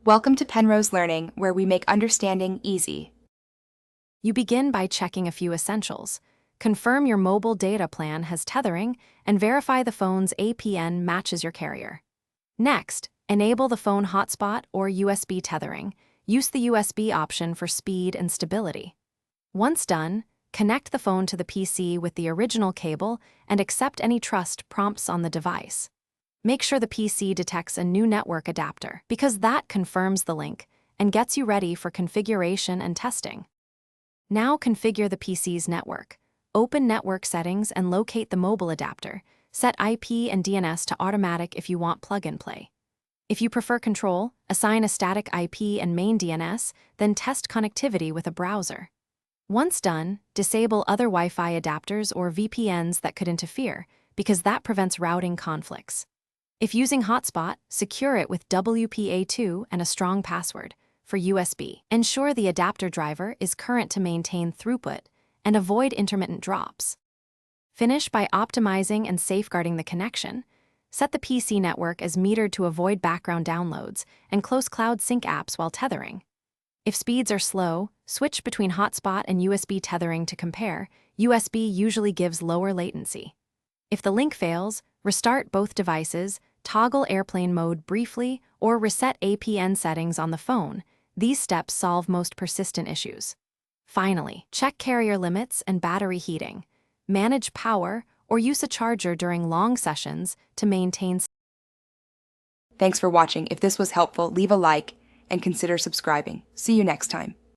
Welcome to Penrose Learning, where we make understanding easy. You begin by checking a few essentials. Confirm your mobile data plan has tethering and verify the phone's APN matches your carrier. Next, enable the phone hotspot or USB tethering. Use the USB option for speed and stability. Once done, connect the phone to the PC with the original cable and accept any trust prompts on the device. Make sure the PC detects a new network adapter, because that confirms the link and gets you ready for configuration and testing. Now configure the PC's network. Open Network Settings and locate the mobile adapter. Set IP and DNS to automatic if you want plug-and-play. If you prefer control, assign a static IP and main DNS, then test connectivity with a browser. Once done, disable other Wi-Fi adapters or VPNs that could interfere, because that prevents routing conflicts. If using hotspot, secure it with WPA2 and a strong password. For USB, ensure the adapter driver is current to maintain throughput and avoid intermittent drops. Finish by optimizing and safeguarding the connection. Set the PC network as metered to avoid background downloads and close cloud sync apps while tethering. If speeds are slow, switch between hotspot and USB tethering to compare. USB usually gives lower latency. If the link fails, restart both devices, toggle airplane mode briefly, or reset APN settings on the phone. These steps solve most persistent issues. Finally, check carrier limits and battery heating. Manage power or use a charger during long sessions to maintain. Thanks for watching. If this was helpful, leave a like and consider subscribing. See you next time.